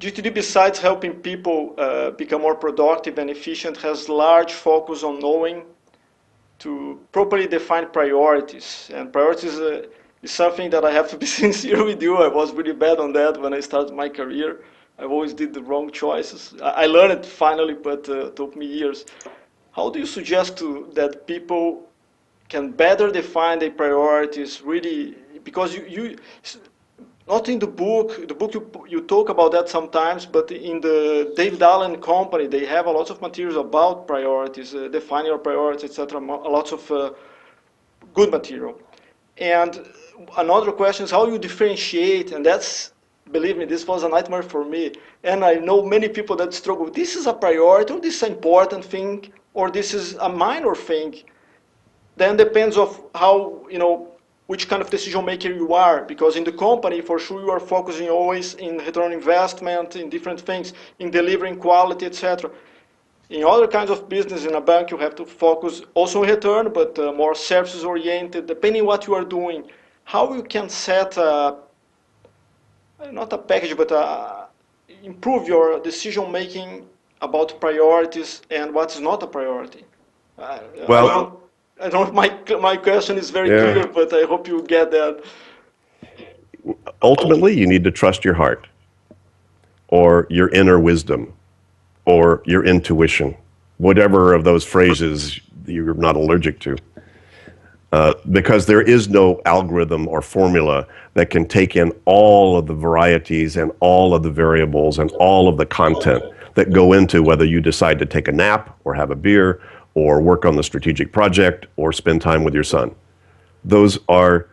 GTD, besides helping people become more productive and efficient, has large focus on knowing to properly define priorities. And priorities is something that I have to be sincere with you. I was really bad on that when I started my career. I always did the wrong choices. I learned it finally, but took me years. How do you suggest that people can better define their priorities really? Because you not in the book you talk about that sometimes, but in the David Allen company, they have a lot of materials about priorities, defining your priorities, etc. Lots of good material. And another question is how you differentiate, and that's, believe me, this was a nightmare for me. And I know many people that struggle. This is a priority, or this is an important thing, or this is a minor thing. Then depends of how, which kind of decision maker you are, because in the company, for sure, you are focusing always in return on investment, in different things, in delivering quality, etc. In other kinds of business, in a bank, you have to focus also on return, but more services oriented, depending what you are doing. How you can set not a package, but improve your decision making about priorities and what's not a priority. Well, I don't know if my question is very yeah. clear, but I hope you get that. Ultimately, you need to trust your heart or your inner wisdom or your intuition, whatever of those phrases you're not allergic to. Because there is no algorithm or formula that can take in all of the varieties and all of the variables and all of the content that go into whether you decide to take a nap or have a beer or work on the strategic project or spend time with your son. Those are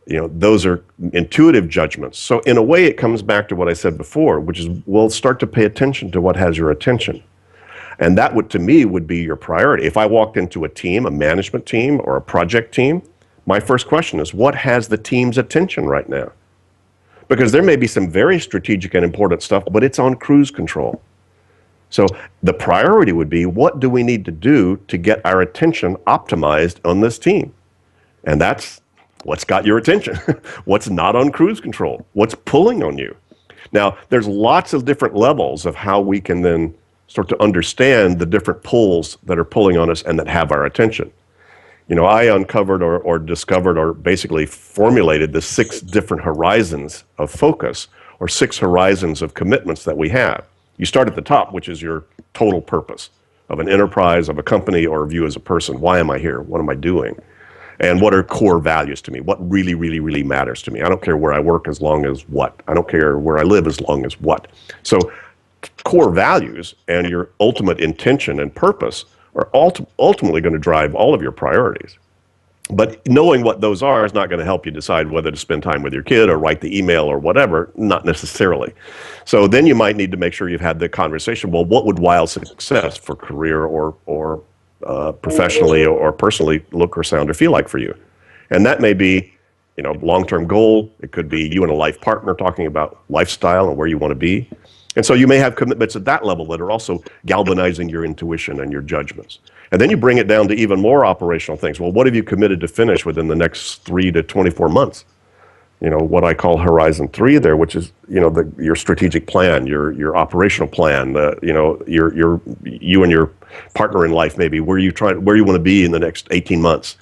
intuitive judgments. So in a way, it comes back to what I said before, which is we'll start to pay attention to what has your attention. And that would, to me, would be your priority. If I walked into a team, a management team or a project team, my first question is, what has the team's attention right now? Because there may be some very strategic and important stuff, but it's on cruise control. So the priority would be, what do we need to do to get our attention optimized on this team? And that's what's got your attention, what's not on cruise control, what's pulling on you. Now, there's lots of different levels of how we can then start to understand the different pulls that are pulling on us and that have our attention. I uncovered or discovered or basically formulated the 6 different horizons of focus or 6 horizons of commitments that we have. You start at the top, which is your total purpose of an enterprise, of a company, or of you as a person. Why am I here? What am I doing? And what are core values to me? What really, really, really matters to me? I don't care where I work as long as what. I don't care where I live as long as what. So core values and your ultimate intention and purpose are ultimately going to drive all of your priorities. But knowing what those are is not going to help you decide whether to spend time with your kid or write the email or whatever, not necessarily. So then you might need to make sure you've had the conversation, well, what would wild success for career or professionally or personally look or sound or feel like for you? And that may be, long-term goal. It could be you and a life partner talking about lifestyle and where you want to be. And so you may have commitments at that level that are also galvanizing your intuition and your judgments. And then you bring it down to even more operational things. Well, what have you committed to finish within the next 3 to 24 months? What I call Horizon 3 there, which is, your strategic plan, your operational plan, you and your partner in life, maybe where you want to be in the next 18 months.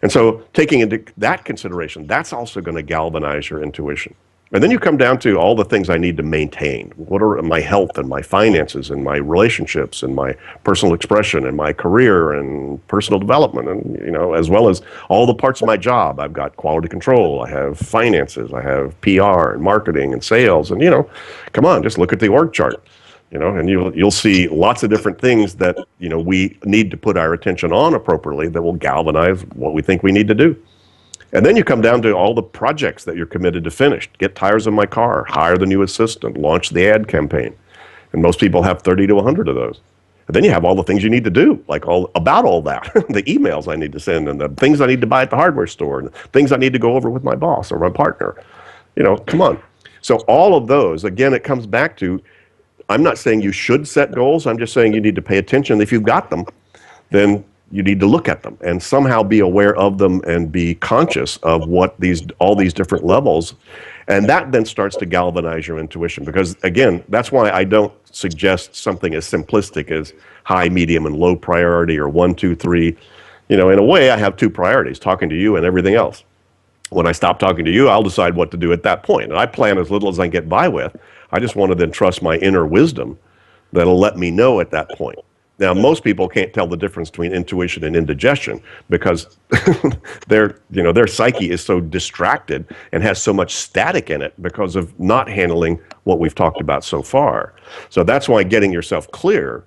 And so taking into that consideration, that's also going to galvanize your intuition. And then you come down to all the things I need to maintain. What are my health and my finances and my relationships and my personal expression and my career and personal development and, as well as all the parts of my job. I've got quality control, I have finances, I have PR and marketing and sales and, come on, just look at the org chart, and you'll see lots of different things that, we need to put our attention on appropriately that will galvanize what we think we need to do. And then you come down to all the projects that you're committed to finish. Get tires in my car, hire the new assistant, launch the ad campaign. And most people have 30 to 100 of those. And then you have all the things you need to do, like all that, the emails I need to send and the things I need to buy at the hardware store and the things I need to go over with my boss or my partner. Come on. So all of those, again, it comes back to, I'm not saying you should set goals. I'm just saying you need to pay attention. If you've got them, then you need to look at them and somehow be aware of them and be conscious of what all these different levels. And that then starts to galvanize your intuition, because again, that's why I don't suggest something as simplistic as high, medium, and low priority, or 1, 2, 3. In a way, I have two priorities: talking to you and everything else. When I stop talking to you, I'll decide what to do at that point. And I plan as little as I can get by with. I just want to then trust my inner wisdom that'll let me know at that point. Now, most people can't tell the difference between intuition and indigestion, because their psyche is so distracted and has so much static in it because of not handling what we've talked about so far. So that's why getting yourself clear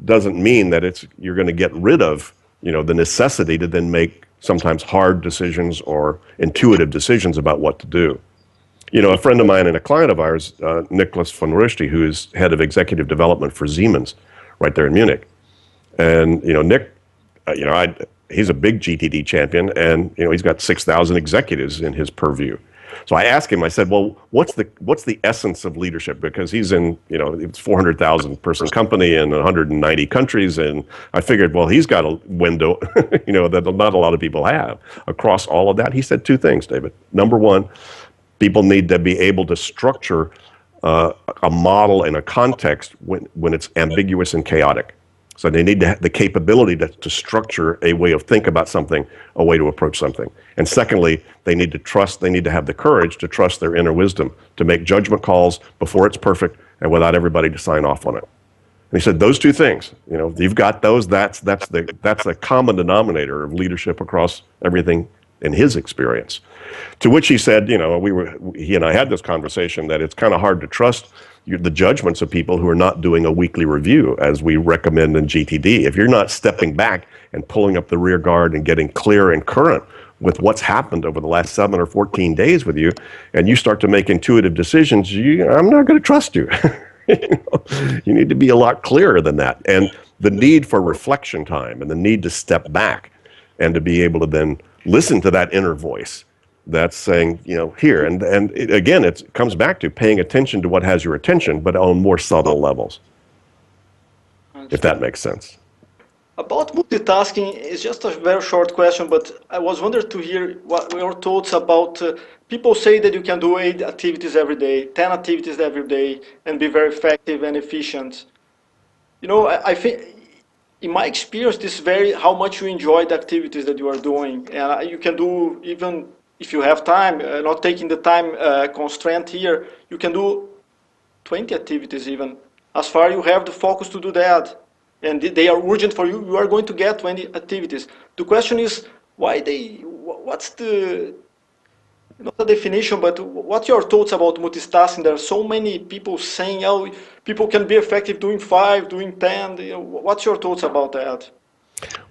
doesn't mean that you're going to get rid of the necessity to then make sometimes hard decisions or intuitive decisions about what to do. A friend of mine and a client of ours, Nicholas von Rusty, who is head of executive development for Siemens, right there in Munich. And, Nick, he's a big GTD champion, and, he's got 6,000 executives in his purview. So I asked him, I said, well, what's the essence of leadership? Because he's in, it's 400,000 person company in 190 countries. And I figured, well, he's got a window, that not a lot of people have across all of that. He said two things, David. Number one, people need to be able to structure a model and a context when it's ambiguous and chaotic. So they need to have the capability to structure a way of think about something, a way to approach something. And secondly, they need to have the courage to trust their inner wisdom, to make judgment calls before it's perfect and without everybody to sign off on it. And he said those two things, you've got those, that's the common denominator of leadership across everything in his experience. To which he said, he and I had this conversation, that it's kind of hard to trust the judgments of people who are not doing a weekly review, as we recommend in GTD. If you're not stepping back and pulling up the rear guard and getting clear and current with what's happened over the last 7 or 14 days with you, and you start to make intuitive decisions, I'm not going to trust you. You need to be a lot clearer than that. And the need for reflection time and the need to step back and to be able to then listen to that inner voice that's saying, here. And again, it comes back to paying attention to what has your attention, but on more subtle levels, if that makes sense. About multitasking, it's just a very short question, but I was wondering to hear what your thoughts about people say that you can do 8 activities every day, 10 activities every day, and be very effective and efficient. I think, in my experience, this very how much you enjoy the activities that you are doing, and you can do, even if you have time, not taking the time constraint here, you can do 20 activities even. As far you have the focus to do that, and they are urgent for you, you are going to get 20 activities. The question is, what's the, not the definition, but what's your thoughts about multitasking? There are so many people saying, oh, people can be effective doing 5, doing 10. What's your thoughts about that?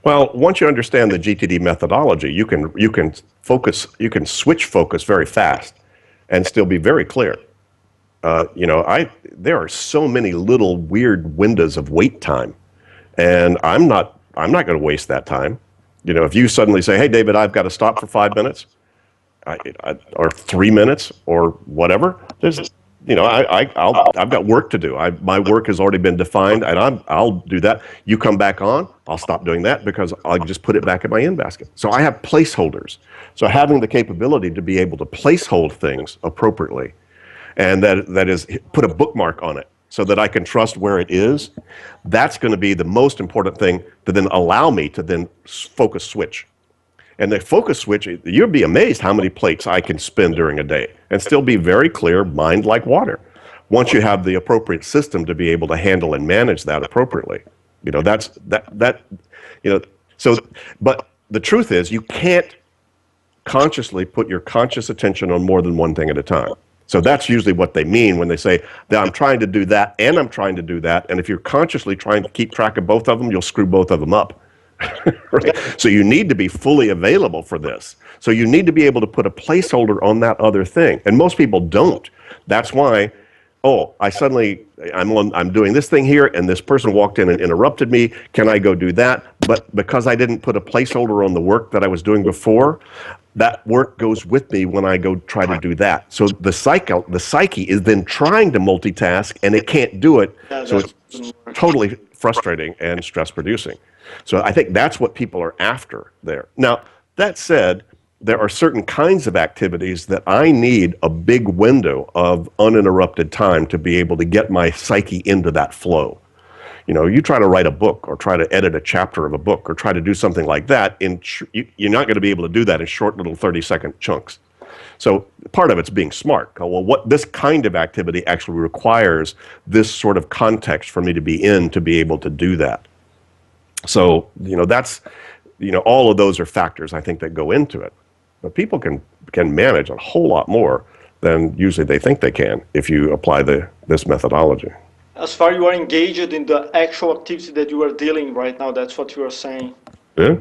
Well, once you understand the GTD methodology, you can switch focus very fast and still be very clear. There are so many little weird windows of wait time, and I'm not going to waste that time. If you suddenly say, "Hey, David, I've got to stop for 5 minutes," or 3 minutes, or whatever, I've got work to do. My work has already been defined, and I'll do that. You come back on, I'll stop doing that because I'll just put it back in my in basket. So I have placeholders. So having the capability to be able to placehold things appropriately, and that is put a bookmark on it so that I can trust where it is, that's going to be the most important thing to then allow me to then focus switch. And the focus switch, you'd be amazed how many plates I can spin during a day and still be very clear, mind like water, once you have the appropriate system to be able to handle and manage that appropriately. But the truth is, you can't consciously put your conscious attention on more than one thing at a time. So that's usually what they mean when they say that I'm trying to do that and I'm trying to do that. And if you're consciously trying to keep track of both of them, you'll screw both of them up. Right? So you need to be fully available for this. So you need to be able to put a placeholder on that other thing. And most people don't. That's why, I'm doing this thing here and this person walked in and interrupted me. Can I go do that? But because I didn't put a placeholder on the work that I was doing before, that work goes with me when I go try to do that. So the psyche is then trying to multitask and it can't do it. So it's totally frustrating and stress producing. So I think that's what people are after there. Now, that said, there are certain kinds of activities that I need a big window of uninterrupted time to be able to get my psyche into that flow. You know, you try to write a book or try to edit a chapter of a book or try to do something like that, you're not going to be able to do that in short little 30-second chunks. So part of it's being smart. Well, what this kind of activity actually requires this sort of context for me to be in to be able to do that. So, you know, that's, you know, all of those are factors I think that go into it. But people can manage a whole lot more than usually they think they can if you apply this methodology. As far you are engaged in the actual activity that you are dealing right now, that's what you are saying. Yeah.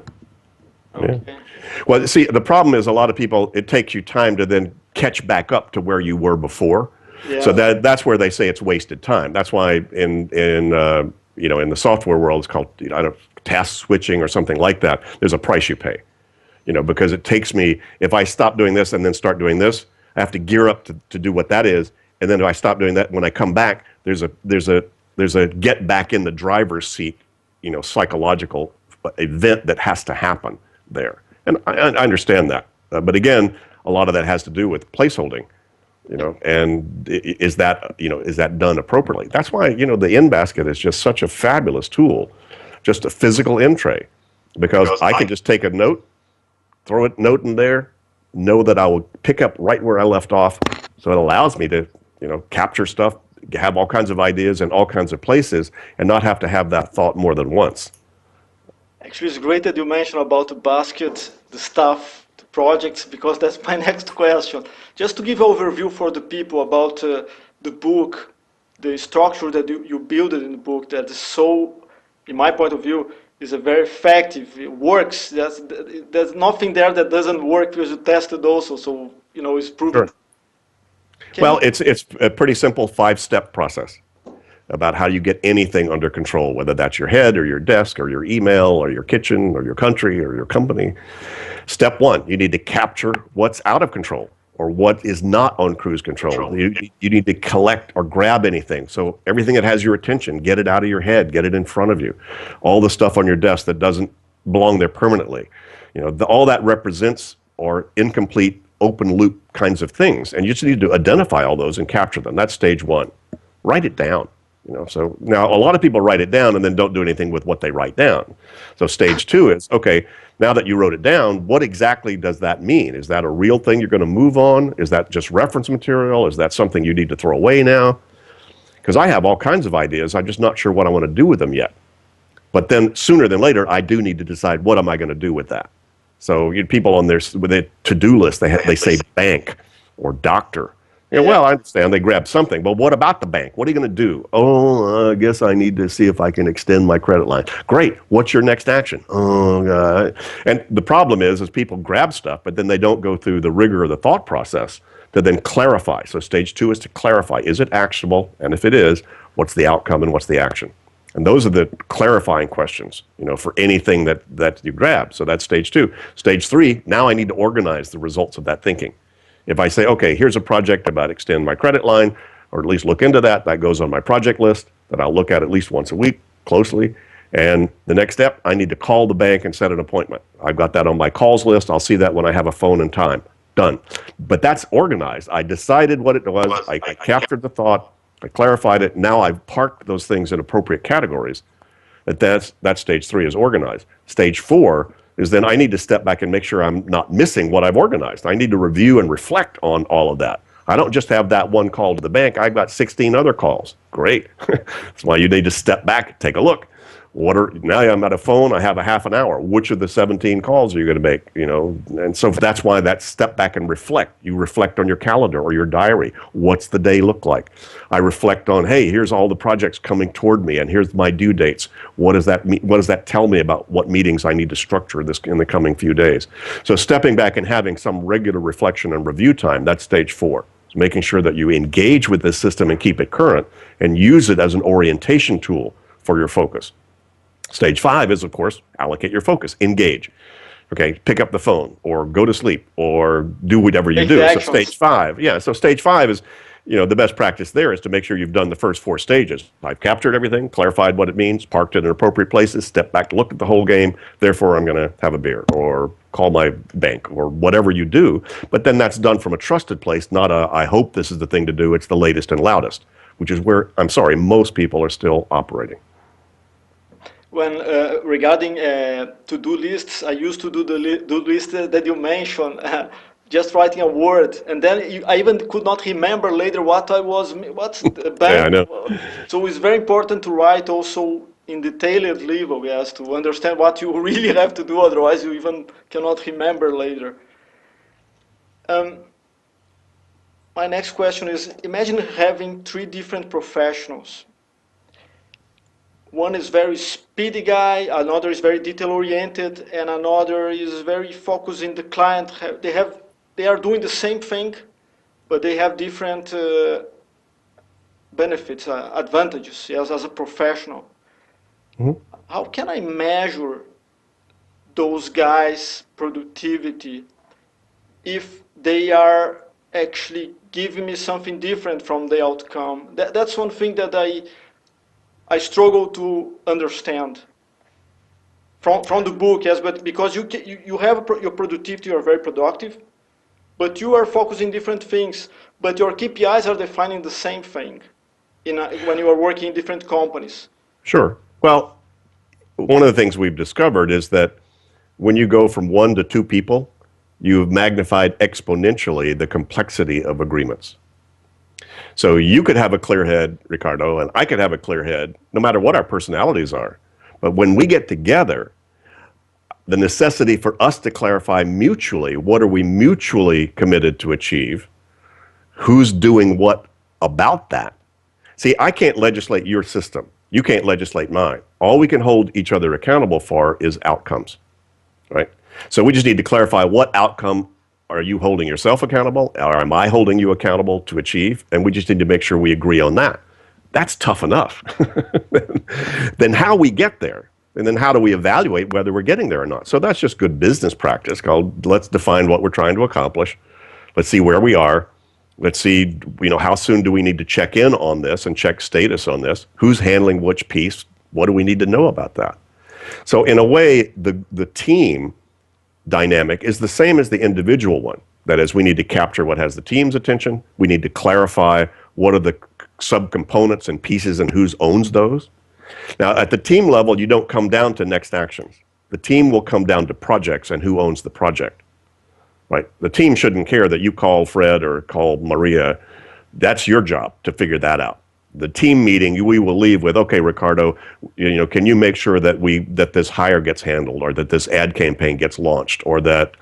Okay. Yeah. Well, see, the problem is a lot of people, it takes you time to then catch back up to where you were before. Yeah. So that's where they say it's wasted time. That's why in you know, in the software world, it's called, you know, I don't know, task switching or something like that. There's a price you pay, you know, because it takes me, if I stop doing this and then start doing this, I have to gear up to do what that is. And then if I stop doing that, when I come back, there's a get back in the driver's seat, you know, psychological event that has to happen there. And I understand that. But again, a lot of that has to do with placeholding, you know, and is that done appropriately? That's why, you know, the in-basket is just such a fabulous tool, just a physical in-tray, because I can just take a note, throw a note in there, know that I will pick up right where I left off. So it allows me to, you know, capture stuff, have all kinds of ideas in all kinds of places, and not have to have that thought more than once. Actually, it's great that you mentioned about the basket, the stuff, the projects, because that's my next question. Just to give an overview for the people about the book, the structure that you build in the book that is so, in my point of view, is a very effective. It works. There's nothing there that doesn't work because you tested also. So, you know, it's proven. Sure. Well, it's a pretty simple 5-step process about how you get anything under control, whether that's your head or your desk or your email or your kitchen or your country or your company. Step 1, you need to capture what's out of control or what is not on cruise control. You need to collect or grab anything. So everything that has your attention, get it out of your head, get it in front of you. All the stuff on your desk that doesn't belong there permanently. You know, all that represents or incomplete open loop kinds of things. And you just need to identify all those and capture them. That's stage 1. Write it down. You know, so now a lot of people write it down and then don't do anything with what they write down. So stage 2 is, okay, now that you wrote it down, what exactly does that mean? Is that a real thing you're going to move on? Is that just reference material? Is that something you need to throw away now? Because I have all kinds of ideas. I'm just not sure what I want to do with them yet. But then sooner than later, I do need to decide what am I going to do with that. So people on their with a to-do list, they say bank or doctor. Yeah, well, I understand they grab something, but what about the bank? What are you going to do? Oh, I guess I need to see if I can extend my credit line. Great. What's your next action? Oh, God. And the problem is people grab stuff, but then they don't go through the rigor of the thought process to then clarify. So stage 2 is to clarify. Is it actionable? And if it is, what's the outcome and what's the action? And those are the clarifying questions, you know, for anything that you grab. So that's stage 2. Stage 3, now I need to organize the results of that thinking. If I say, okay, here's a project about extend my credit line, or at least look into that, that goes on my project list that I'll look at least once a week closely. And the next step, I need to call the bank and set an appointment. I've got that on my calls list. I'll see that when I have a phone and time. Done. But that's organized. I decided what it was. I captured the thought. I clarified it. Now I've parked those things in appropriate categories. That's stage 3 is organized. Stage 4 is then I need to step back and make sure I'm not missing what I've organized. I need to review and reflect on all of that. I don't just have that one call to the bank. I've got 16 other calls. Great. That's why you need to step back, take a look. Now I'm at a phone, I have a half an hour. Which of the 17 calls are you going to make? You know, and so that's why that step back and reflect. You reflect on your calendar or your diary. What's the day look like? I reflect on, hey, here's all the projects coming toward me, and here's my due dates. What does that mean? What does that tell me about what meetings I need to structure in the coming few days? So stepping back and having some regular reflection and review time, that's stage 4. So making sure that you engage with this system and keep it current and use it as an orientation tool for your focus. Stage 5 is, of course, allocate your focus, engage. Okay, pick up the phone or go to sleep or do whatever you do. So stage 5, so stage 5 is the best practice there is to make sure you've done the first 4 stages. I've captured everything, clarified what it means, parked it in appropriate places, stepped back, looked at the whole game. Therefore, I'm going to have a beer or call my bank or whatever you do. But then that's done from a trusted place, not a, I hope this is the thing to do. It's the latest and loudest, which is where, I'm sorry, most people are still operating. When regarding to-do lists, I used to do the to-do list that you mentioned, just writing a word, and then I even could not remember later what's the Yeah, I bank. know. So it's very important to write also in detailed level, yes, to understand what you really have to do. Otherwise, you even cannot remember later. Um, my next question is: imagine having 3 different professionals. One is very speedy guy, another is very detail oriented, and another is very focused in the client. They are doing the same thing, but they have different benefits, advantages, yes, as a professional. Mhm. How can I measure those guys' productivity if they are actually giving me something different from the outcome? That's one thing that I struggle to understand from the book, yes, but because you have your productivity, you are very productive, but you are focusing different things, but your KPIs are defining the same thing when you are working in different companies. Sure. Well, one of the things we've discovered is that when you go from 1 to 2 people, you've magnified exponentially the complexity of agreements. So you could have a clear head, Ricardo, and I could have a clear head, no matter what our personalities are. But when we get together, the necessity for us to clarify mutually, what are we mutually committed to achieve? Who's doing what about that? See, I can't legislate your system. You can't legislate mine. All we can hold each other accountable for is outcomes, right? So we just need to clarify, what outcome are you holding yourself accountable, or am I holding you accountable to achieve? And we just need to make sure we agree on that. That's tough enough. Then how we get there, and then how do we evaluate whether we're getting there or not? So that's just good business practice called, let's define what we're trying to accomplish. Let's see where we are. Let's see, how soon do we need to check in on this and check status on this? Who's handling which piece? What do we need to know about that? So in a way, the team dynamic is the same as the individual one. That is, we need to capture what has the team's attention. We need to clarify what are the subcomponents and pieces and who owns those. Now, at the team level, you don't come down to next actions. The team will come down to projects and who owns the project. Right? The team shouldn't care that you call Fred or call Maria. That's your job to figure that out. The team meeting, we will leave with, okay, Ricardo, can you make sure that this hire gets handled, or that this ad campaign gets launched, or that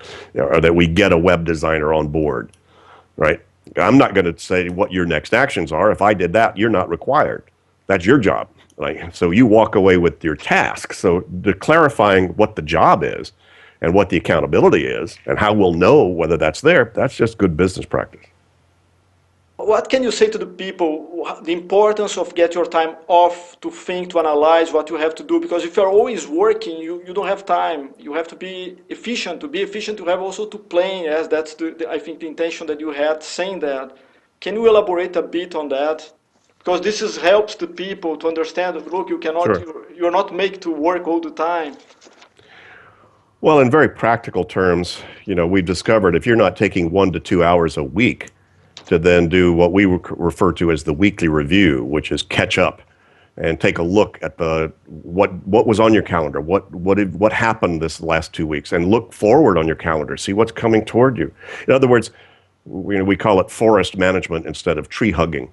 we get a web designer on board, right? I'm not going to say what your next actions are. If I did that, you're not required. That's your job. Right? So you walk away with your task. So clarifying what the job is, and what the accountability is, and how we'll know whether that's there, that's just good business practice. What can you say to the people, the importance of get your time off to think, to analyze what you have to do? Because if you're always working, you don't have time. You have to be efficient. To be efficient, you have also to plan. Yes, that's I think the intention that you had saying that. Can you elaborate a bit on that? Because helps the people to understand, look, Sure. you're not made to work all the time. Well, in very practical terms, we've discovered if you're not taking 1 to 2 hours a week to then do what we refer to as the weekly review, which is catch up and take a look at what was on your calendar, what happened this last 2 weeks, and look forward on your calendar, see what's coming toward you. In other words, we call it forest management instead of tree hugging.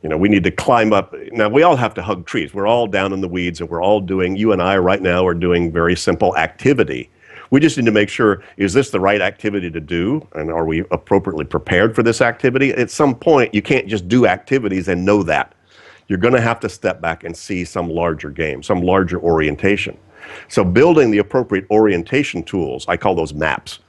We need to climb up. Now, we all have to hug trees. We're all down in the weeds, and we're all you and I right now are doing very simple activity. We just need to make sure, is this the right activity to do? And are we appropriately prepared for this activity? At some point, you can't just do activities and know that. You're going to have to step back and see some larger game, some larger orientation. So building the appropriate orientation tools, I call those maps.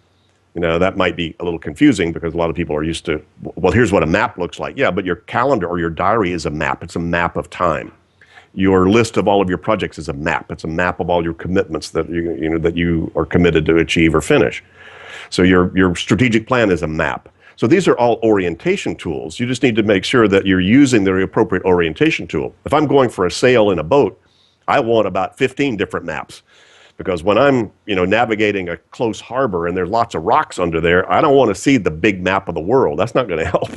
That might be a little confusing because a lot of people are used to, well, here's what a map looks like. Yeah, but your calendar or your diary is a map. It's a map of time. Your list of all of your projects is a map. It's a map of all your commitments that you are committed to achieve or finish. So your strategic plan is a map. So these are all orientation tools. You just need to make sure that you're using the appropriate orientation tool. If I'm going for a sail in a boat, I want about 15 different maps. Because when I'm, navigating a close harbor and there's lots of rocks under there, I don't want to see the big map of the world. That's not going to help.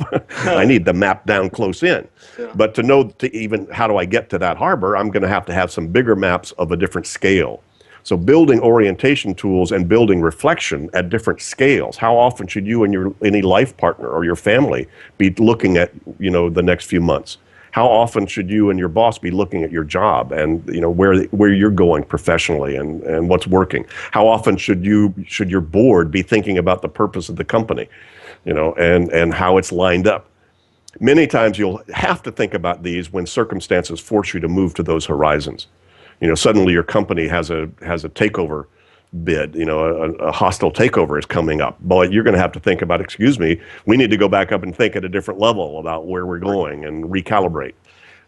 I need the map down close in. Yeah. But to know even how do I get to that harbor, I'm going to have some bigger maps of a different scale. So building orientation tools and building reflection at different scales. How often should you and any life partner or your family be looking at, the next few months? How often should you and your boss be looking at your job and where you're going professionally and what's working? How often should your board be thinking about the purpose of the company, and how it's lined up? Many times you'll have to think about these when circumstances force you to move to those horizons. Suddenly your company has a takeover bid, a hostile takeover is coming up. Boy, you're going to have to think about, excuse me, we need to go back up and think at a different level about where we're going and recalibrate.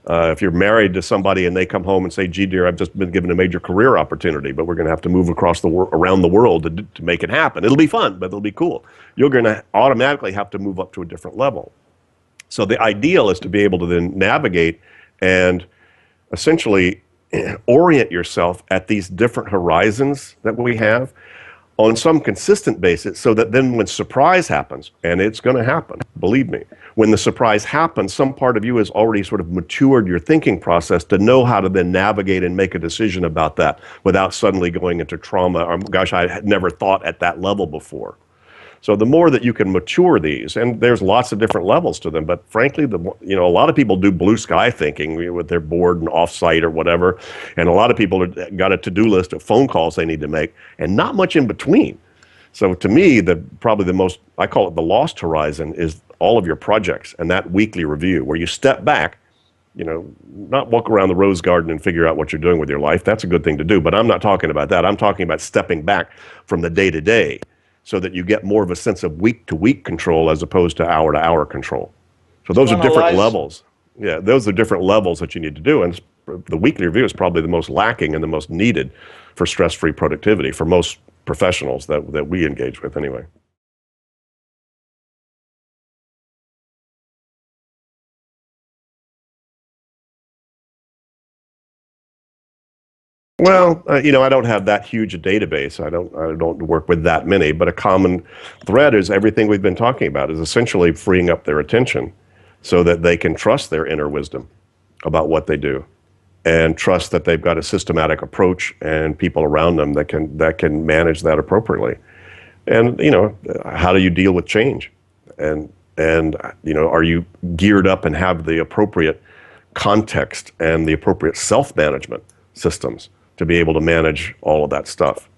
If you're married to somebody and they come home and say, gee, dear, I've just been given a major career opportunity, but we're going to have to move around the world to make it happen. It'll be fun, but it'll be cool. You're going to automatically have to move up to a different level. So the ideal is to be able to then navigate and essentially orient yourself at these different horizons that we have on some consistent basis, so that then when surprise happens, and it's going to happen, believe me, when the surprise happens, some part of you has already sort of matured your thinking process to know how to then navigate and make a decision about that without suddenly going into trauma or, gosh, I had never thought at that level before. So the more that you can mature these, and there's lots of different levels to them, but frankly, a lot of people do blue sky thinking with their board and offsite or whatever, and a lot of people got a to-do list of phone calls they need to make, and not much in between. So to me, probably the most, I call it the lost horizon, is all of your projects and that weekly review where you step back, not walk around the rose garden and figure out what you're doing with your life. That's a good thing to do, but I'm not talking about that. I'm talking about stepping back from the day-to-day, so that you get more of a sense of week-to-week control as opposed to hour-to-hour control. So those are different levels. Yeah, those are different levels that you need to do. And the weekly review is probably the most lacking and the most needed for stress-free productivity for most professionals that we engage with anyway. Well, I don't have that huge a database. I don't work with that many, but a common thread is everything we've been talking about is essentially freeing up their attention so that they can trust their inner wisdom about what they do and trust that they've got a systematic approach and people around them that can manage that appropriately. And, how do you deal with change? And are you geared up and have the appropriate context and the appropriate self-management systems to be able to manage all of that stuff?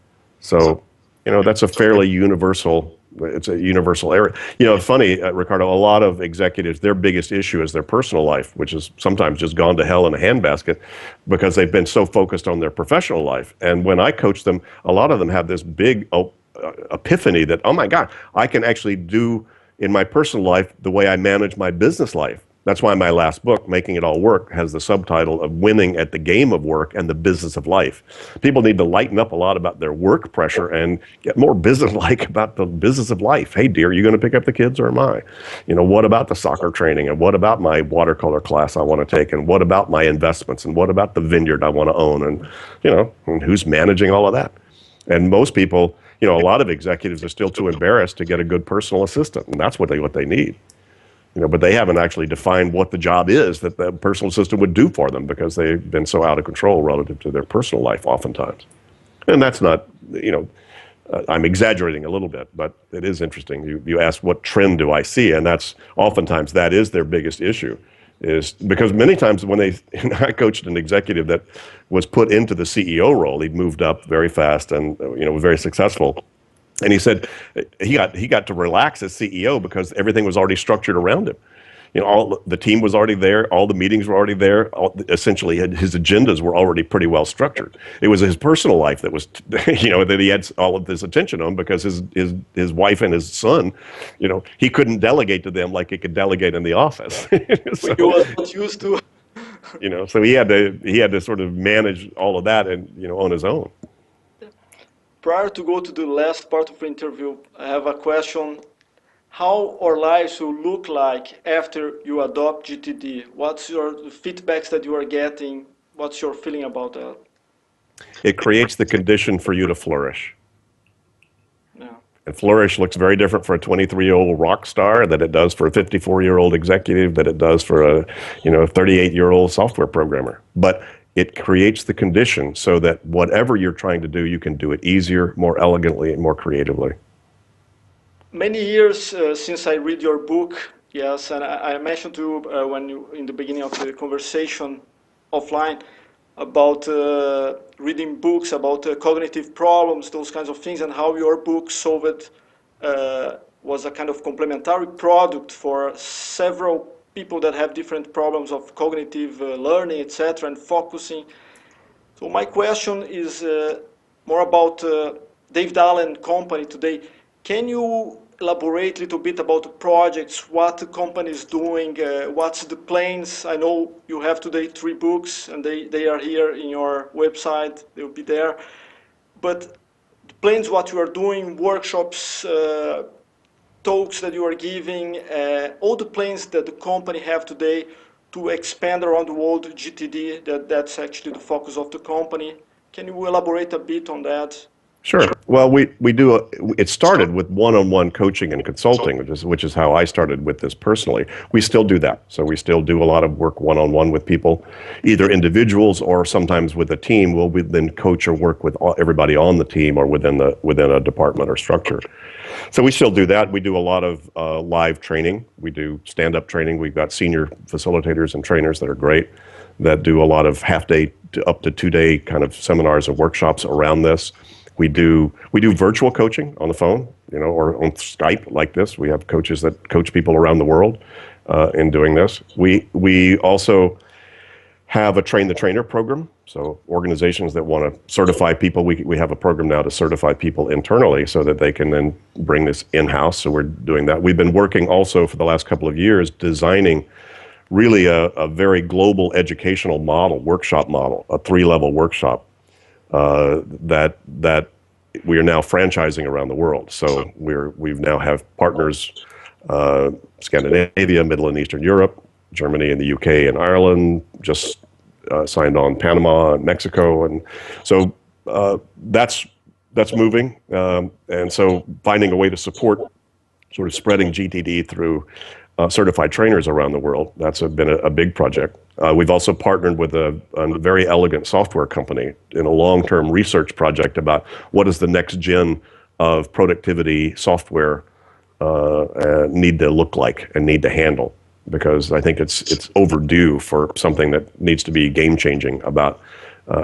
So, that's a fairly universal, it's a universal area. Funny, Ricardo, a lot of executives, their biggest issue is their personal life, which is sometimes just gone to hell in a handbasket because they've been so focused on their professional life. And when I coach them, a lot of them have this big epiphany that, oh my God, I can actually do in my personal life the way I manage my business life. That's why my last book, Making It All Work, has the subtitle of Winning at the Game of Work and the Business of Life. People need to lighten up a lot about their work pressure and get more business-like about the business of life. Hey, dear, are you going to pick up the kids or am I? What about the soccer training? And what about my watercolor class I want to take? And what about my investments? And what about the vineyard I want to own? And, and who's managing all of that? And most people, a lot of executives are still too embarrassed to get a good personal assistant. And that's what they need. But they haven't actually defined what the job is that the personal assistant would do for them because they've been so out of control relative to their personal life oftentimes. And that's not, I'm exaggerating a little bit, but it is interesting. You asked what trend do I see, and that's oftentimes that is their biggest issue, is because many times when I coached an executive that was put into the CEO role, he'd moved up very fast and was very successful. And he said he got to relax as CEO because everything was already structured around him. All the team was already there, all the meetings were already there. Essentially, his agendas were already pretty well structured. It was his personal life that was, that he had all of this attention on because his wife and his son, he couldn't delegate to them like he could delegate in the office. So, he was not used to. So he had to sort of manage all of that and on his own. Prior to go to the last part of the interview, I have a question. how our lives will look like after you adopt GTD. What's your feedbacks that you are getting? What's your feeling about that? It creates the condition for you to flourish. Yeah. And flourish looks very different for a 23-year-old rock star than it does for a 54-year-old executive, that it does for a 38-year-old software programmer. But it creates the condition so that whatever you're trying to do, you can do it easier, more elegantly, and more creatively. Many years since I read your book, yes, and I mentioned to you when you in the beginning of the conversation offline about reading books about cognitive problems, those kinds of things, and how your book solved was a kind of complementary product for several people that have different problems of cognitive learning, etc., and focusing. So my question is more about David Allen Company today. Can you elaborate a little bit about the projects, what the company is doing, what's the plans? I know you have today 3 books, and they are here in your website. They'll be there. But the plans, what you are doing, workshops, talks that you are giving, all the plans that the company have today to expand around the world GTD, that's actually the focus of the company. Can you elaborate a bit on that? Sure. Well, we do. It started with one-on-one coaching and consulting, which is how I started with this personally. We still do that. So we still do a lot of work one-on-one with people, either individuals or sometimes with a team. We'll then coach or work with everybody on the team or within a department or structure. So we still do that. We do a lot of live training. We do stand-up training. We've got senior facilitators and trainers that are great, that do a lot of half-day to up to 2-day kind of seminars and workshops around this. We do virtual coaching on the phone, or on Skype like this. We have coaches that coach people around the world in doing this. We also have a train the trainer program. So organizations that want to certify people, we have a program now to certify people internally so that they can then bring this in-house. So we're doing that. We've been working also for the last couple of years designing really a very global educational model, workshop model, a 3-level workshop that we are now franchising around the world. So we now have partners, Scandinavia, Middle and Eastern Europe, Germany and the UK and Ireland, just signed on Panama and Mexico. And so that's moving. And so finding a way to support sort of spreading GTD through certified trainers around the world, that's been a big project. We've also partnered with a very elegant software company in a long-term research project about what is the next gen of productivity software need to look like and need to handle, because I think it's overdue for something that needs to be game-changing about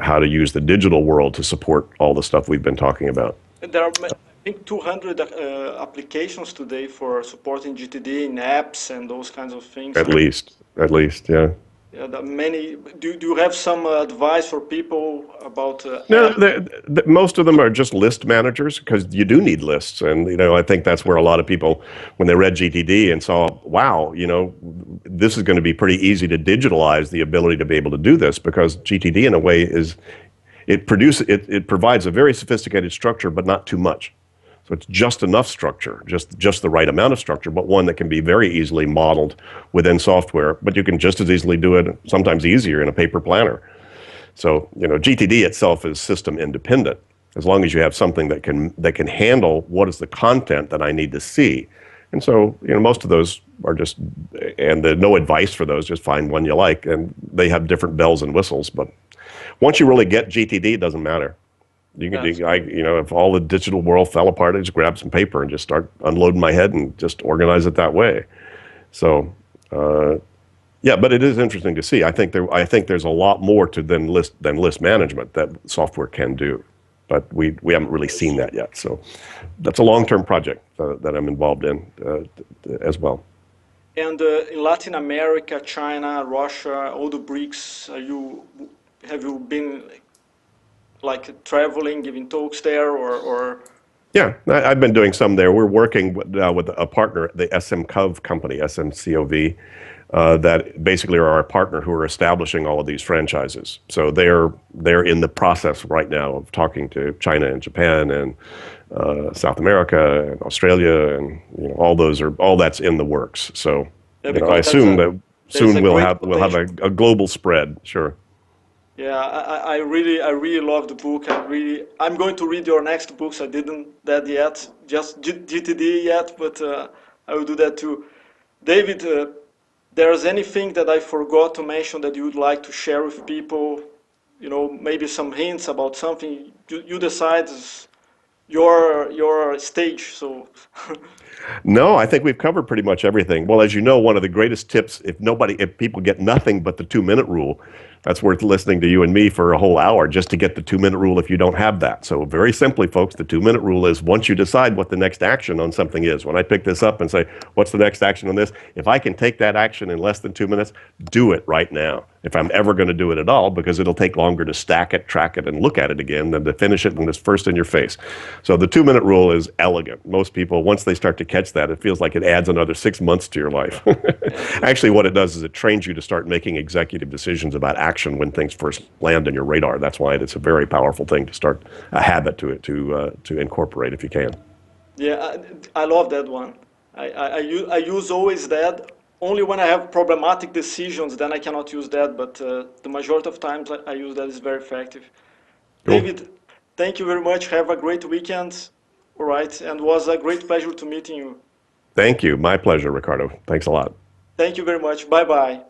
how to use the digital world to support all the stuff we've been talking about. There are, I think, 200 applications today for supporting GTD in apps and those kinds of things. At least, yeah. Yeah, many. Do you have some advice for people about? No, most of them are just list managers, because you do need lists, and I think that's where a lot of people, when they read GTD and saw, wow, this is going to be pretty easy to digitalize the ability to be able to do this, because GTD in a way it provides a very sophisticated structure, but not too much. So it's just enough structure, just the right amount of structure, but one that can be very easily modeled within software. But you can just as easily do it, sometimes easier, in a paper planner. So GTD itself is system independent, as long as you have something that can handle what is the content that I need to see. And so most of those are just, and no advice for those, just find one you like, and they have different bells and whistles. But once you really get GTD, it doesn't matter. You can if all the digital world fell apart, I just grab some paper and just start unloading my head and just organize it that way. So, yeah, but it is interesting to see. I think there's a lot more to than list management that software can do, but we haven't really seen that yet. So, that's a long-term project that I'm involved in as well. And in Latin America, China, Russia, all the BRICS, have you been like traveling, giving talks there, or? Yeah, I've been doing some there. We're working with a partner, the SMCOV company, SMCOV, that basically are our partner who are establishing all of these franchises. So they're in the process right now of talking to China and Japan and South America and Australia, and all that's in the works. So Yeah, I because assume that there's soon a we'll great have potential. a global spread. Sure. Yeah, I really love the book. I'm going to read your next books. I didn't that yet, just GTD yet, but I will do that too. David, there's anything that I forgot to mention that you would like to share with people? Maybe some hints about something. You decide. It's your stage. So No, I think we've covered pretty much everything. Well, as you know, one of the greatest tips, if people get nothing but the 2-minute rule, that's worth listening to you and me for a whole hour just to get the 2-minute rule if you don't have that. So very simply, folks, the 2-minute rule is once you decide what the next action on something is, when I pick this up and say, what's the next action on this? If I can take that action in less than 2 minutes, do it right now. If I'm ever going to do it at all, because it'll take longer to stack it, track it, and look at it again than to finish it when it's first in your face. So the 2-minute rule is elegant. Most people, once they start to catch that, it feels like it adds another 6 months to your life. Actually, what it does is it trains you to start making executive decisions about action when things first land on your radar. That's why it's a very powerful thing to start a habit to incorporate if you can. yeah, I love that one. I use always that. Only when I have problematic decisions, then I cannot use that. But the majority of times I use that. Is very effective. Cool. David, thank you very much. Have a great weekend. All right, and was a great pleasure to meeting you. Thank you. My pleasure, Ricardo. Thanks a lot. Thank you very much. Bye bye.